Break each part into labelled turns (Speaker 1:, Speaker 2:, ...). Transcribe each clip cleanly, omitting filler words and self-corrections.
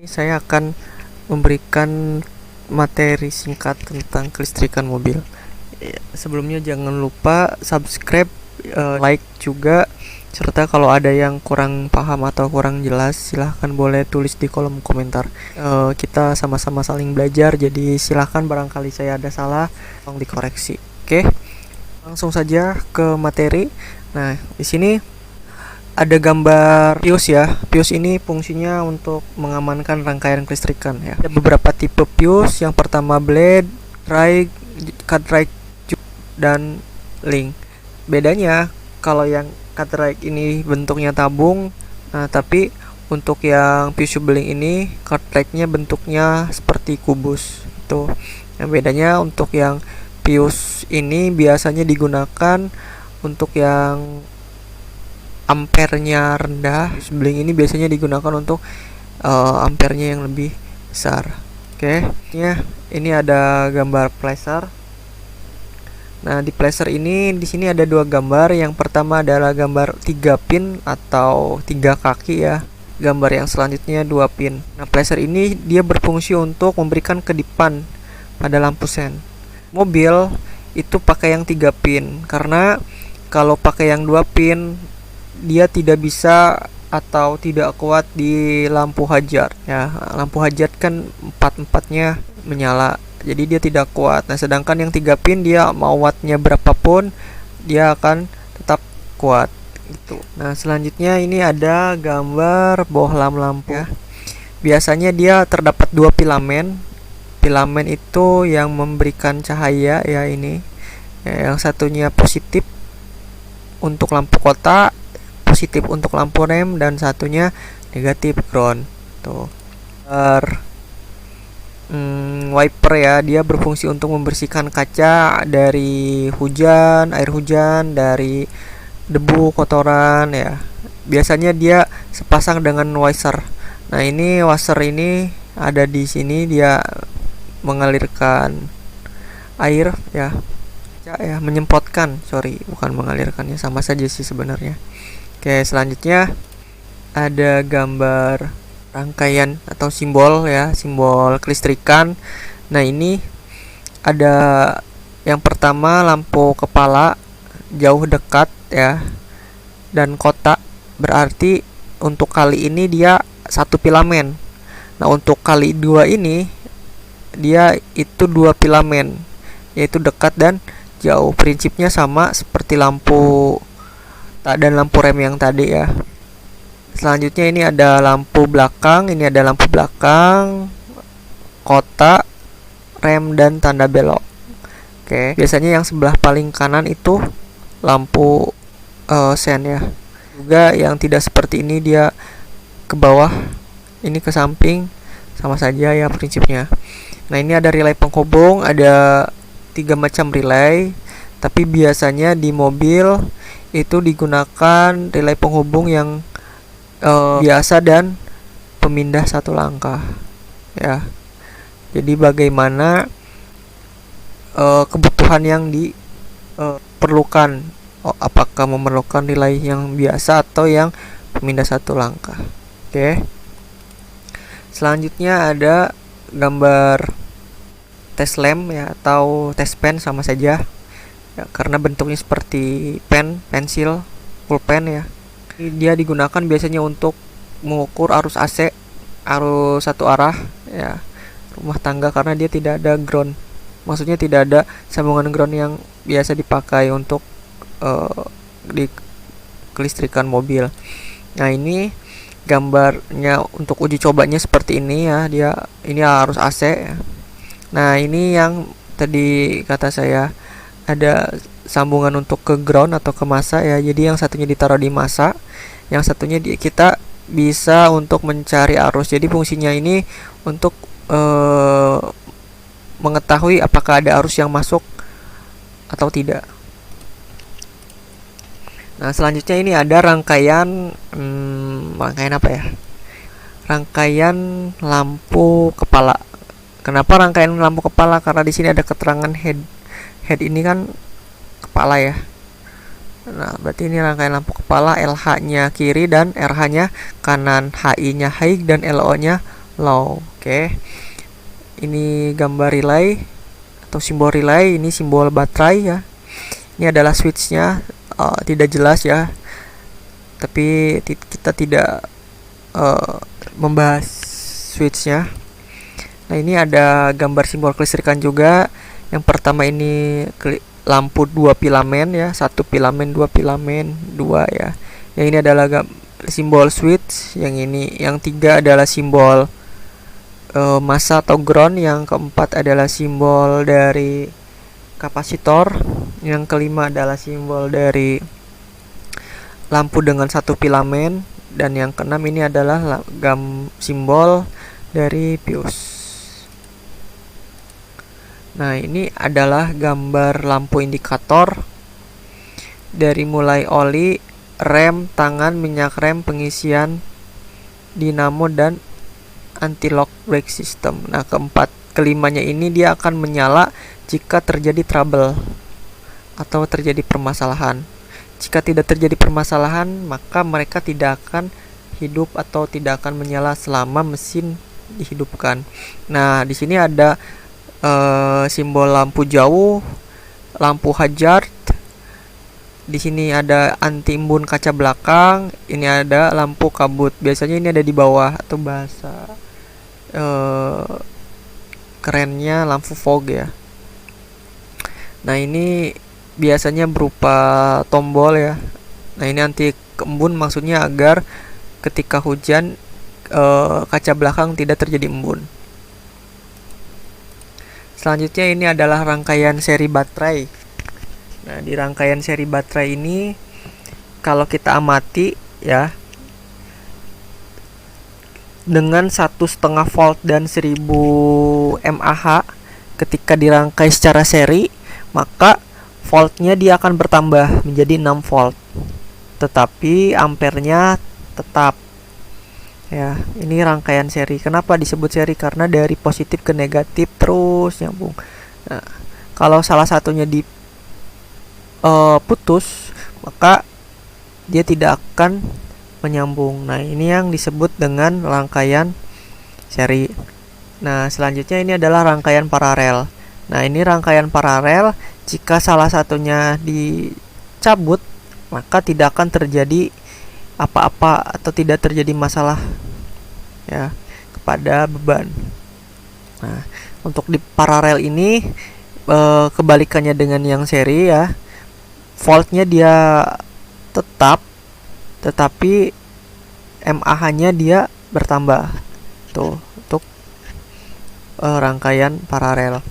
Speaker 1: Saya akan memberikan materi singkat tentang kelistrikan mobil. Sebelumnya jangan lupa subscribe, like juga, serta kalau ada yang kurang paham atau kurang jelas silahkan boleh tulis di kolom komentar. Kita sama-sama saling belajar, jadi silahkan barangkali saya ada salah tolong dikoreksi. Oke, langsung saja ke materi. Nah, di sini ada gambar fuse ya. Fuse ini fungsinya untuk mengamankan rangkaian kelistrikan ya. Ada beberapa tipe fuse. Yang pertama blade, drag, cut drag, dan link. Bedanya kalau yang cut drag ini bentuknya tabung, tapi untuk yang fusible link ini cut dragnya bentuknya seperti kubus. Itu. Yang bedanya untuk yang fuse ini biasanya digunakan untuk yang ampernya rendah. Bling ini biasanya digunakan untuk ampernya yang lebih besar. Oke, ya, ini ada gambar placer. Nah, di placer ini di sini ada dua gambar. Yang pertama adalah gambar 3 pin atau 3 kaki ya. Gambar yang selanjutnya 2 pin. Nah, placer ini dia berfungsi untuk memberikan kedipan pada lampu sen. Mobil itu pakai yang 3 pin karena kalau pakai yang 2 pin dia tidak bisa atau tidak kuat di lampu hajat ya. Lampu hajat kan 4-4-nya menyala, jadi dia tidak kuat. Nah, sedangkan yang 3 pin dia mau wattnya berapapun dia akan tetap kuat gitu. Nah, selanjutnya ini ada gambar bohlam lampu ya. Biasanya dia terdapat 2 filamen. Filamen itu yang memberikan cahaya ya, ini ya, yang satunya positif untuk lampu kota, positif untuk lampu rem, dan satunya negatif ground. Tuh. Wiper ya, dia berfungsi untuk membersihkan kaca dari hujan, air hujan, dari debu, kotoran ya. Biasanya dia sepasang dengan washer. Nah, ini washer ini ada di sini, dia mengalirkan air ya. Ya, menyemprotkan, bukan mengalirkannya, sama saja sih sebenarnya. Oke, selanjutnya ada gambar rangkaian atau simbol ya, simbol kelistrikan. Nah, ini ada yang pertama lampu kepala, jauh, dekat ya, dan kotak. Berarti untuk kali ini dia 1 filamen. Nah, untuk kali 2 ini dia itu 2 filamen, yaitu dekat dan jauh. Prinsipnya sama seperti lampu dan lampu rem yang tadi ya. Selanjutnya ini ada lampu belakang, kotak, rem, dan tanda belok. Oke, biasanya yang sebelah paling kanan itu lampu sen ya. Juga yang tidak seperti ini dia ke bawah, ini ke samping, sama saja ya prinsipnya. Nah, ini ada relay penghubung, ada 3 macam relay, tapi biasanya di mobil itu digunakan relay penghubung yang biasa dan pemindah 1 langkah ya. Jadi bagaimana kebutuhan yang diperlukan, apakah memerlukan relay yang biasa atau yang pemindah 1 langkah. Oke. Selanjutnya ada gambar test lamp ya, atau test pen, sama saja ya, karena bentuknya seperti pensil, pulpen ya. Dia digunakan biasanya untuk mengukur arus AC, arus 1 arah ya, rumah tangga, karena dia tidak ada ground. Maksudnya tidak ada sambungan ground yang biasa dipakai untuk di kelistrikan mobil. Nah, ini gambarnya untuk uji cobanya seperti ini ya. Ini arus AC ya. Nah, ini yang tadi kata saya ada sambungan untuk ke ground atau ke masa ya. Jadi yang satunya ditaruh di masa, yang satunya kita bisa untuk mencari arus. Jadi fungsinya ini untuk mengetahui apakah ada arus yang masuk atau tidak. Nah, selanjutnya ini ada rangkaian apa ya? Rangkaian lampu kepala. Kenapa rangkaian lampu kepala? Karena di sini ada keterangan head. Head ini kan kepala ya. Nah, berarti ini rangkaian lampu kepala, LH-nya kiri dan RH-nya kanan, HI-nya high dan LO-nya low. Oke. Ini gambar relay atau simbol relay, ini simbol baterai ya. Ini adalah switchnya, tidak jelas ya, tapi kita tidak membahas switchnya. Nah, ini ada gambar simbol kelistrikan juga. Yang pertama ini lampu 2 filamen ya, 1 filamen, 2 filamen, 2 ya. Yang ini adalah simbol switch. Yang 3 adalah simbol massa atau ground. Yang keempat adalah simbol dari kapasitor. Yang kelima adalah simbol dari lampu dengan 1 filamen. Dan yang keenam ini adalah simbol dari fuse. Nah, ini adalah gambar lampu indikator dari mulai oli, rem, tangan, minyak rem, pengisian, dinamo, dan anti-lock brake system. Nah, kelimanya ini dia akan menyala jika terjadi trouble atau terjadi permasalahan. Jika tidak terjadi permasalahan, maka mereka tidak akan hidup atau tidak akan menyala selama mesin dihidupkan. Nah, di sini ada simbol lampu jauh, lampu hazard. Di sini ada anti embun kaca belakang. Ini ada lampu kabut. Biasanya ini ada di bawah, atau bahasa kerennya lampu fog ya. Nah, ini biasanya berupa tombol ya. Nah, ini anti embun, maksudnya agar ketika hujan kaca belakang tidak terjadi embun. Selanjutnya ini adalah rangkaian seri baterai. Nah, di rangkaian seri baterai ini kalau kita amati ya, dengan 1,5 volt dan 1000 mAh ketika dirangkai secara seri, maka voltnya dia akan bertambah menjadi 6 volt. Tetapi ampernya tetap. Ya, ini rangkaian seri. Kenapa disebut seri? Karena dari positif ke negatif terus nyambung. Nah, kalau salah satunya putus, maka dia tidak akan menyambung. Nah, ini yang disebut dengan rangkaian seri. Nah, selanjutnya ini adalah rangkaian paralel. Nah, ini rangkaian paralel, jika salah satunya dicabut, maka tidak akan terjadi apa-apa atau tidak terjadi masalah ya kepada beban. Nah, untuk di paralel ini kebalikannya dengan yang seri ya, voltnya dia tetap, tetapi mAh-nya dia bertambah. Tuh, untuk rangkaian paralel.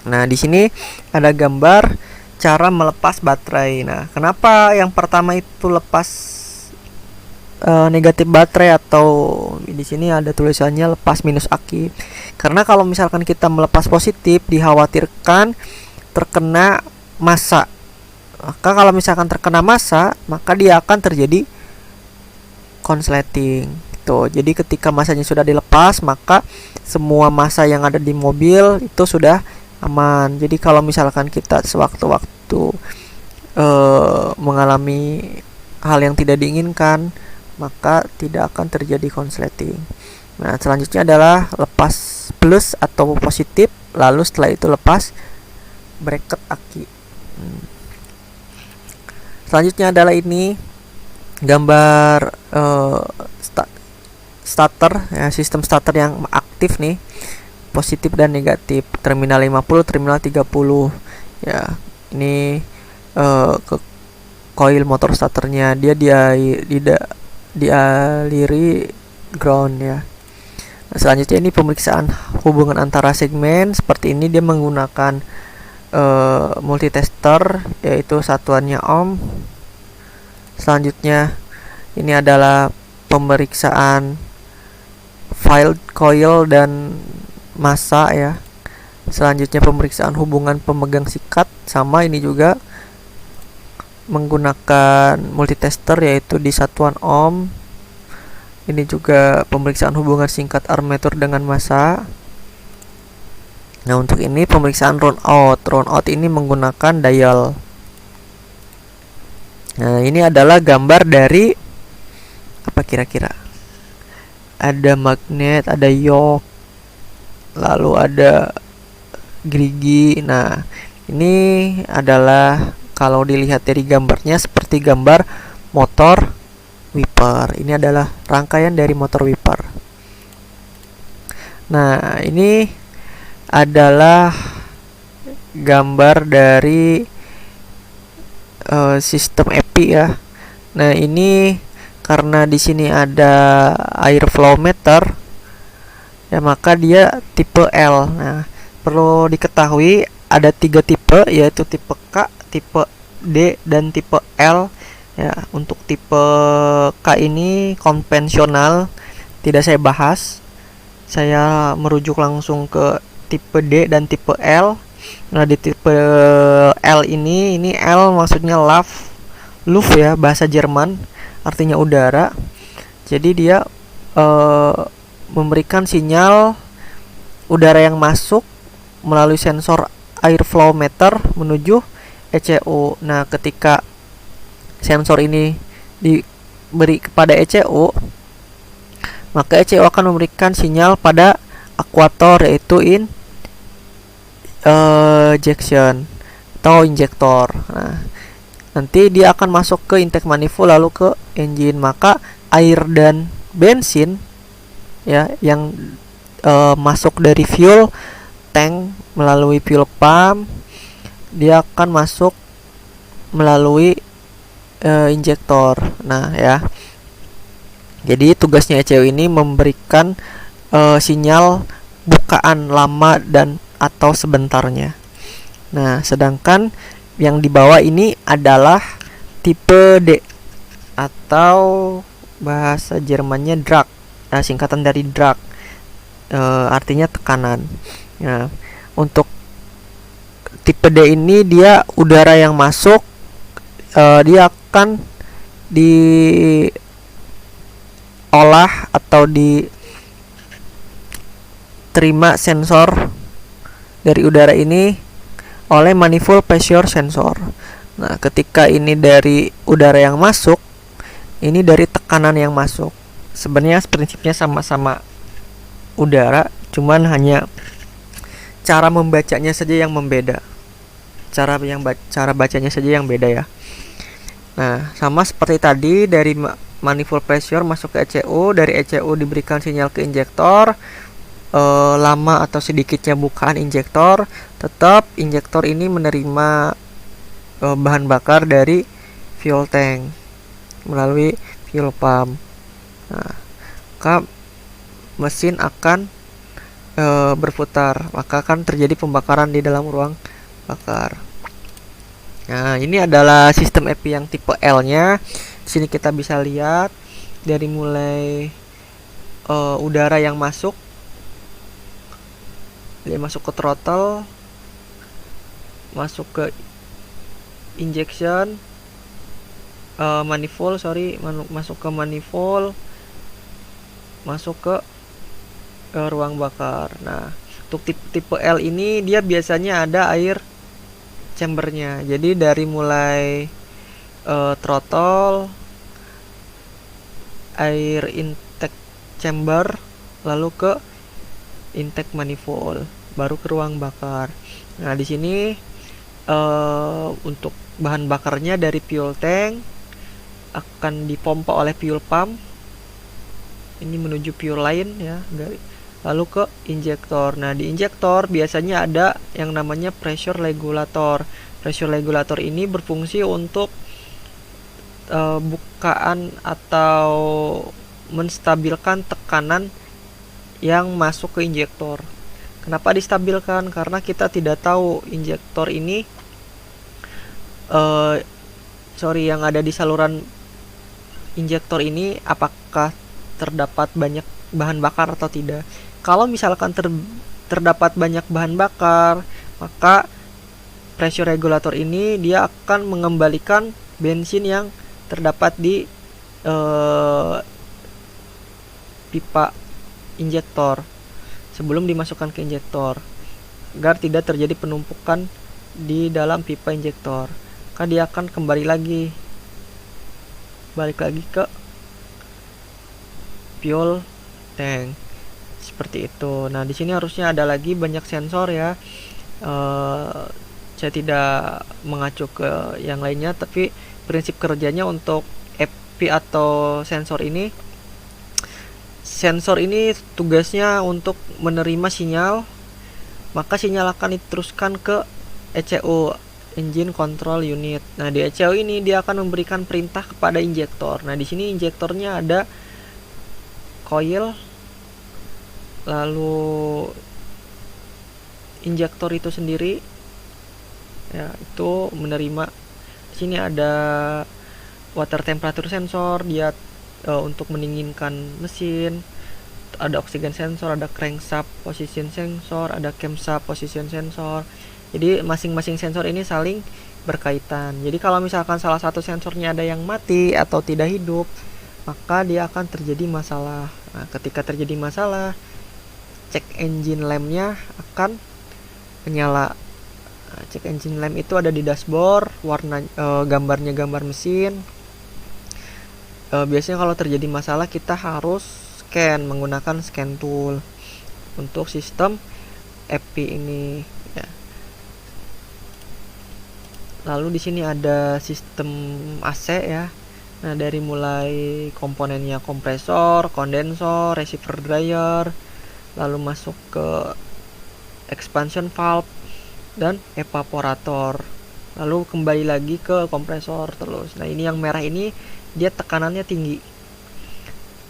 Speaker 1: Nah, di sini ada gambar cara melepas baterai. Nah, kenapa yang pertama itu lepas negatif baterai, atau di sini ada tulisannya lepas minus aki? Karena kalau misalkan kita melepas positif, dikhawatirkan terkena massa. Maka kalau misalkan terkena massa, maka dia akan terjadi konsleting. Tuh, jadi ketika massanya sudah dilepas, maka semua massa yang ada di mobil itu sudah aman. Jadi kalau misalkan kita sewaktu-waktu mengalami hal yang tidak diinginkan, maka tidak akan terjadi konsleting. Nah, selanjutnya adalah lepas plus atau positif, lalu setelah itu lepas bracket aki. Selanjutnya adalah ini gambar starter ya, sistem starter yang aktif nih, positif dan negatif, terminal 50, terminal 30 ya. Ini ke coil motor starternya, dia dialiri ground ya. Nah, selanjutnya ini pemeriksaan hubungan antara segmen. Seperti ini dia menggunakan multitester, yaitu satuannya ohm. Selanjutnya ini adalah pemeriksaan field coil dan massa ya. Selanjutnya pemeriksaan hubungan pemegang sikat, sama ini juga menggunakan multitester, yaitu di satuan ohm. Ini juga pemeriksaan hubungan singkat armatur dengan massa. Nah, untuk ini pemeriksaan round out. Round out ini menggunakan dial. Nah, ini adalah gambar dari apa kira-kira? ada magnet, ada yoke, lalu ada gerigi. Nah, ini adalah kalau dilihat dari gambarnya seperti gambar motor wiper. Ini adalah rangkaian dari motor wiper. Nah, ini adalah gambar dari sistem EPI ya. Nah, ini karena di sini ada air flow meter ya, maka dia tipe L. Nah, perlu diketahui ada 3 tipe, yaitu tipe K, tipe D, dan tipe L ya. Untuk tipe K ini konvensional, tidak saya bahas. Saya merujuk langsung ke tipe D dan tipe L. Nah, di tipe L ini L maksudnya Luft ya, bahasa Jerman, artinya udara. Jadi dia memberikan sinyal udara yang masuk melalui sensor airflow meter menuju ECU. Nah, ketika sensor ini diberi kepada ECU, maka ECU akan memberikan sinyal pada akuator, yaitu injection atau injektor. Nah, nanti dia akan masuk ke intake manifold lalu ke engine. Maka air dan bensin ya yang masuk dari fuel tank melalui fuel pump, dia akan masuk melalui injektor. Nah ya, jadi tugasnya ECU ini memberikan sinyal bukaan lama dan atau sebentarnya. Nah, sedangkan yang di bawah ini adalah tipe D atau bahasa Jermannya drag. Nah, singkatan dari drag, artinya tekanan. Nah, untuk tipe D ini dia udara yang masuk, dia akan diolah atau diterima sensor dari udara ini oleh manifold pressure sensor. Nah, ketika ini dari udara yang masuk, ini dari tekanan yang masuk. Sebenarnya prinsipnya sama-sama udara, cuman hanya cara membacanya saja yang membeda. Cara bacanya saja yang beda ya. Nah, sama seperti tadi, dari manifold pressure masuk ke ECU, dari ECU diberikan sinyal ke injektor. Lama atau sedikitnya bukaan injektor, tetap injektor ini menerima bahan bakar dari fuel tank melalui fuel pump. Nah, maka mesin akan berputar, maka akan terjadi pembakaran di dalam ruang bakar. Nah, ini adalah sistem EPI yang tipe L-nya. Di sini kita bisa lihat dari mulai udara yang masuk, dia masuk ke throttle, masuk ke injection manifold, masuk ke manifold, masuk ke ruang bakar. Nah, untuk tipe L ini dia biasanya ada air chambernya. Jadi dari mulai throttle, air intake chamber, lalu ke intake manifold, baru ke ruang bakar. Nah, di sini untuk bahan bakarnya dari fuel tank akan dipompa oleh fuel pump. Ini menuju fuel line ya, lalu ke injektor. Nah, di injektor biasanya ada yang namanya pressure regulator. Pressure regulator ini berfungsi untuk bukaan atau menstabilkan tekanan yang masuk ke injektor. Kenapa distabilkan? Karena kita tidak tahu injektor ini yang ada di saluran injektor ini apakah terdapat banyak bahan bakar atau tidak. Kalau misalkan terdapat banyak bahan bakar, maka pressure regulator ini dia akan mengembalikan bensin yang terdapat di pipa injektor sebelum dimasukkan ke injektor, agar tidak terjadi penumpukan di dalam pipa injektor. Maka dia akan balik lagi ke fuel tank seperti itu. Nah, di sini harusnya ada lagi banyak sensor ya. Saya tidak mengacu ke yang lainnya, tapi prinsip kerjanya untuk FP atau sensor ini tugasnya untuk menerima sinyal, maka sinyal akan diteruskan ke ECU, Engine Control Unit. Nah, di ECU ini dia akan memberikan perintah kepada injektor. Nah, di sini injektornya ada coil, lalu injektor itu sendiri ya, itu menerima. Di sini ada water temperature sensor, dia untuk mendinginkan mesin. Ada oxygen sensor, ada crankshaft position sensor, ada camshaft position sensor. Jadi masing-masing sensor ini saling berkaitan. Jadi kalau misalkan salah satu sensornya ada yang mati atau tidak hidup, maka dia akan terjadi masalah. Nah, ketika terjadi masalah, check engine lampnya akan menyala. Nah, check engine lamp itu ada di dashboard, warna gambarnya gambar mesin. Biasanya kalau terjadi masalah kita harus scan menggunakan scan tool untuk sistem FP ini ya. Lalu di sini ada sistem AC ya. Nah, dari mulai komponennya kompresor, kondensor, receiver dryer, lalu masuk ke expansion valve dan evaporator, lalu kembali lagi ke kompresor terus. Nah, ini yang merah ini dia tekanannya tinggi.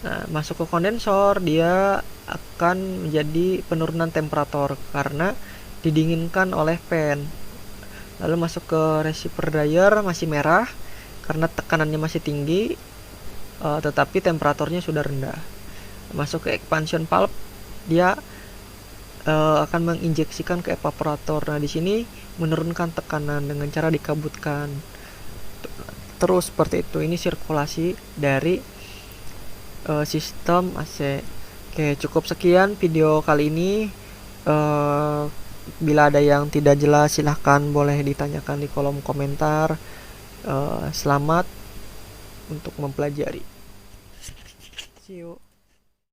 Speaker 1: Nah, masuk ke kondensor dia akan menjadi penurunan temperatur karena didinginkan oleh fan. Lalu masuk ke receiver dryer masih merah karena tekanannya masih tinggi, tetapi temperaturnya sudah rendah. Masuk ke expansion valve dia akan menginjeksikan ke evaporator. Nah, di sini menurunkan tekanan dengan cara dikabutkan. Terus seperti itu. Ini sirkulasi dari sistem AC. Oke, cukup sekian video kali ini. Bila ada yang tidak jelas silahkan boleh ditanyakan di kolom komentar. Selamat untuk mempelajari. See you.